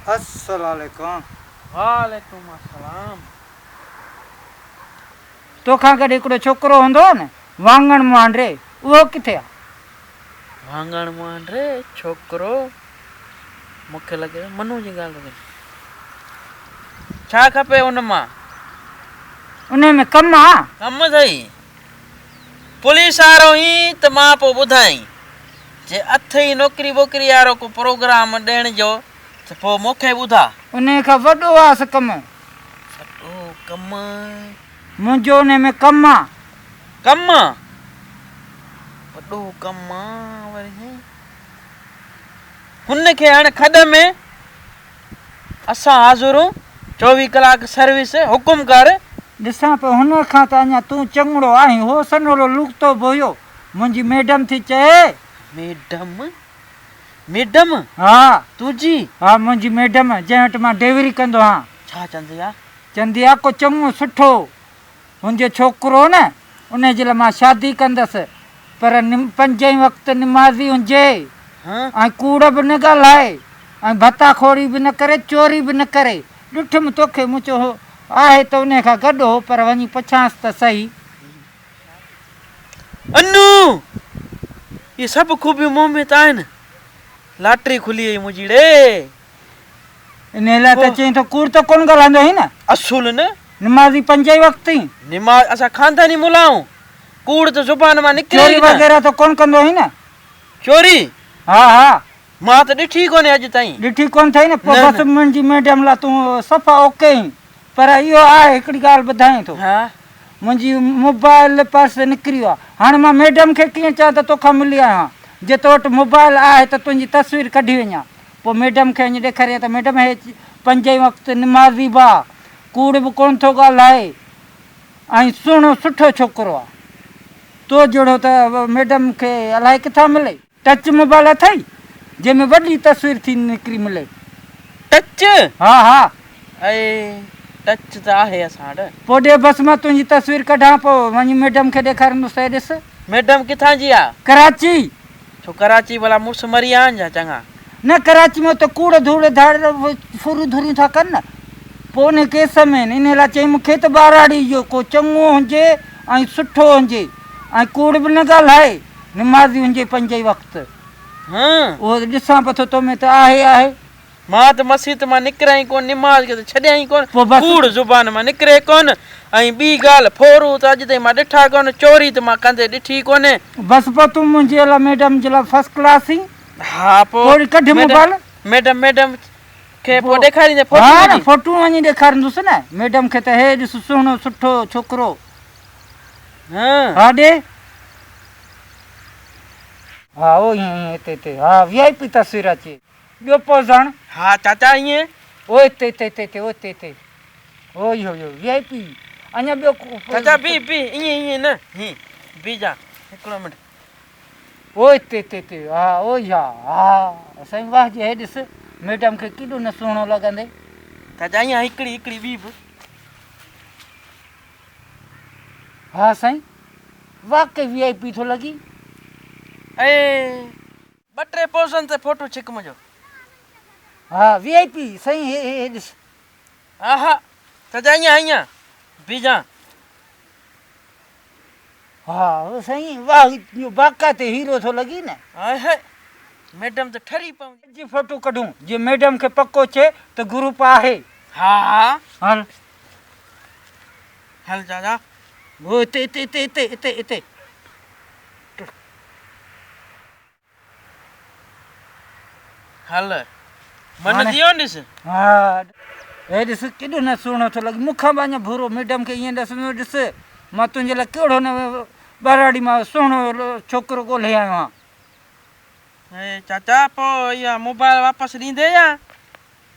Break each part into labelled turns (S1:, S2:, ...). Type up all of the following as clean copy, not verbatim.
S1: अस्सलामुअलैकुम।
S2: वालेकुम अस्सलाम।
S1: तोखां गॾु हिकिड़ो छोकिरो हूंदो न वाङण मान रे, उहो किथे आहे?
S2: वाङण मान रे छोकिरो मूंखे लॻे मनु जी ॻाल्हि लॻे। छा खपे उन मां?
S1: उन में कमु आहे?
S2: कमु अथई पुलिस वारो ई त मां पोइ ॿुधाई जे अथई नौकिरी वोकिरी वारो को प्रोग्राम ॾियण जो त पोइ मूंखे ॿुधा।
S1: उन खां वॾो आहे कमु।
S2: वॾो कमु?
S1: मुंहिंजो उन में कमु आहे।
S2: कमु वॾो कमु आहे वरी हुनखे हाणे खॾ में असां हाज़ुरूं 24 कलाक सर्विस हुकुम कर।
S1: ॾिसां पियो हुन खां त अञा तूं चङड़ो आहीं, हो सनोलो लुकतो बोयो। मुंहिंजी मैडम थी चए।
S2: मैडम? मैडम?
S1: हा
S2: तुंहिंजी?
S1: हा मुंहिंजी मैडम, जंहिं वटि मां डेवरी कंदो आहियां।
S2: छा चवंदी आहे?
S1: चवंदी आहे को चङो सुठो मुंहिंजो छोकिरो न, उन जे लाइ मां शादी कंदसि, पर 5 वक़्तु निमाज़ी हुजे ऐं कूड़ बि न ॻाल्हाए ऐं भताखोरी बि न करे, चोरी बि न करे। ॾिठुमि तोखे मूं चयो आहे त उन खां गॾु हो, पर वञी पुछांसि त सही।
S2: अनु ये सभु खूबियूं मूं में त आहिनि। लॉटरी खुली वई मुंहिंजी रे।
S1: इन लाइ त चई तो कूड़ त कोन ॻाल्हाईंदो ही न।
S2: असुल न
S1: निमाज़ी 5 वक़्तु ई
S2: निमाज़ असां खानदानी मुलाऊं। कूड़ त ज़ुबान मां निकिरे
S1: चोरी वग़ैरह त कोन कंदो ही न।
S2: चोरी?
S1: हा हा
S2: मां त ॾिठी कोन्हे अॼु ताईं।
S1: ॾिठी कोन अथई न, पोइ बसि मुंहिंजी मैडम लाइ तूं सफ़ा ओके ई। पर इहो आहे हिकिड़ी ॻाल्हि ॿुधाई थो, मुंहिंजी मोबाइल पर्स निकिरी वियो आहे। हाणे मां मैडम खे कीअं चवां त तोखां मिली आहियां, जे तो वटि मोबाइल आहे त तुंहिंजी तस्वीर कढी वञा। पोइ मैडम खे वञी ॾेखारियां त मैडम हे 5 वक़्तु निमाज़ी बि आहे, कूड़ बि कोन थो ॻाल्हाए ऐं सुहिणो सुठो छोकिरो आहे। तो जहिड़ो त मैडम खे अलाए किथां मिले। टच मोबाइल अथई जंहिंमें वॾी तस्वीर थी निकिरी मिले।
S2: टच?
S1: हा हा
S2: टच त आहे असां वटि।
S1: पोइ ॾे बसि मां तुंहिंजी तस्वीर कढां, पोइ वञी मैडम खे ॾेखारींदुसि। हे ॾिस।
S2: मैडम किथां जी आहे?
S1: कराची।
S2: छो कराची भला मुड़ुस मरी विया आहिनि छा चङा?
S1: न कराची में त कूड़ धूड़ धाड़ फुरियूं धुरियूं था कनि न, पोइ उन केस में इन लाइ चई मूंखे त ॿाराड़ी जो को चङो हुजे ऐं सुठो हुजे ऐं कूड़ बि न ॻाल्हाए, निमाज़ी हुजे 5 वक़्तु। उहो ॾिसां पियो थो तो में त आहे।
S2: मां त मस्जिद मां निकिरां ई कोन, निमाज़ खे त छॾियां ई कोन, कूड़ ज़ुबान मां निकिरे कोन। ऐं ॿी ॻाल्हि फोरू त अॼु ताईं मां ॾिठा कोन, चोरी त मां कंदे ॾिठी कोन्हे।
S1: बसि पोइ तूं मुंहिंजे लाइ मैडम जे लाइ फर्स्ट क्लास ई।
S2: हा पोइ
S1: कढ मोबाइल।
S2: मैडम खे पोइ ॾेखारींदे
S1: फोटू वञी ॾेखारींदुसि न मैडम खे त हे ॾिस सुहिणो सुठो छोकिरो। हा ॾे। हा ओ हिते हा VIP तस्वीर अचे। ॿियो पोइ ॼाण।
S2: हा चाचा ईअं
S1: ओ हिते ओ इहो VIP। अञा ॿियो
S2: चाचा बी ईअं न बीजा हिकिड़ो मिंट।
S1: ओ हिते हा ओ हा साईं वाह जी। हे ॾिस मैडम खे केॾो न सुहिणो लॻंदे।
S2: चाचा ईअं हिकिड़ी ॿी बि।
S1: हा साईं वाकई VIP थो लॻी।
S2: 2-3 पोज़नि ते फोटो छिक मुंहिंजो।
S1: हा VIP साईं हे ॾिस।
S2: हा चाचा ईअं बीजा।
S1: हा साईं वाह बाका ते हीरो थो लॻी न।
S2: मैडम त ठरी पवंदी।
S1: जी फोटो कढूं जे मैडम खे पको चे त ग्रुप आहे।
S2: हा
S1: हल
S2: चाचा।
S1: वो हिते
S2: हल मन दियो ॾिस।
S1: हा हे ॾिस केॾो न सुहिणो थो लॻे। मूंखां बि अञा भुरो मैडम खे ईअं ॾिसंदो। ॾिस मां तुंहिंजे लाइ कहिड़ो न ॿाराड़ी मां सुहिणो छोकिरो ॻोल्हे आयो आहियां।
S2: चाचा पोइ इहा मोबाइल वापसि ॾींदे या?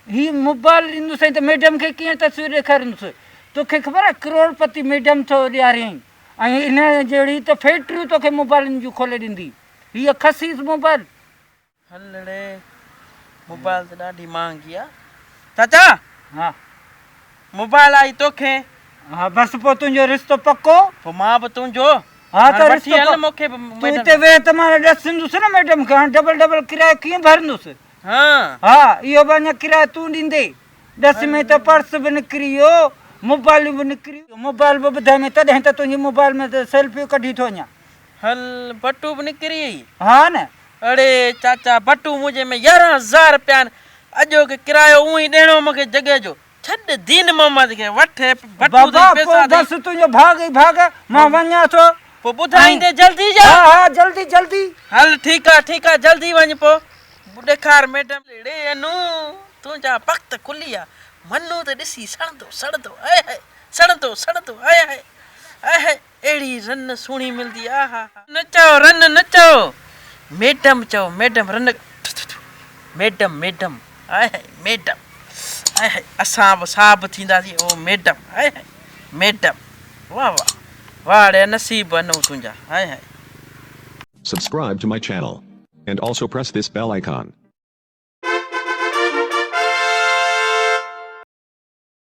S1: हीअ मोबाइल ॾींदुसि त मैडम खे कीअं तस्वीर ॾेखारींदुसि। तोखे ख़बर आहे करोड़पति मैडम थो ॾियारियईं ऐं इन जहिड़ी त फैक्ट्रियूं तोखे मोबाइलनि जूं खोले ॾींदी। हीअ खसीस मोबाइल।
S2: हलड़े मोबाइल त ॾाढी महांगी आहे चाचा।
S1: हा
S2: मोबाइल आई तोखे।
S1: हा बसि पोइ तुंहिंजो रिश्तो पको।
S2: पोइ मां बि तुंहिंजो।
S1: हा त रिश्तो मूंखे हिते वेह त मां ॾसंदुसि न मैडम खे। हाणे डबल किरायो कीअं भरंदुसि।
S2: हाँ
S1: हाँ इहो बि अञा किरायो तूं ॾींदे 10 में त पर्स बि निकिरी वियो मोबाइल बि निकिरी वियो मोबाइल बि ॿुधाए तॾहिं त तुंहिंजी मोबाइल में त सेल्फियूं कढी थो अञा
S2: हल बटू बि निकिरी वई
S1: हा न
S2: अड़े चाचा बटू मुंहिंजे में 11,000 रुपया आहिनि अॼो के किरायो उहो ई ॾियणो मूंखे जॻह जो छॾ दीन मोहम्मद खे वठे बटू
S1: बाबा
S2: दे
S1: पोइ
S2: पैसा
S1: बसि तुंहिंजो भाग ई भाग मां वञा थो
S2: पोइ ॿुधाईंदे जल्दी जा
S1: हा हा जल्दी जल्दी
S2: हल ठीकु आहे जल्दी वञ पोइ ॾेखार मैडम ॾे अनु तुंहिंजा वक़्तु खुली आहे मनु त ॾिसी सड़ंदो आए हाय सड़ंदो आए हाय अहिड़ी रन सुहिणी मिलंदी आहा नचो रन नचो मैडम चओ मैडम रन मैडम आए हाय मैडम आए हाय असां बि साहब थींदासीं ओ मैडम आए हाय मैडम वाह वाह रे नसीब अनु तुंहिंजा आए हाय
S3: Subscribe to my channel and also press this bell icon.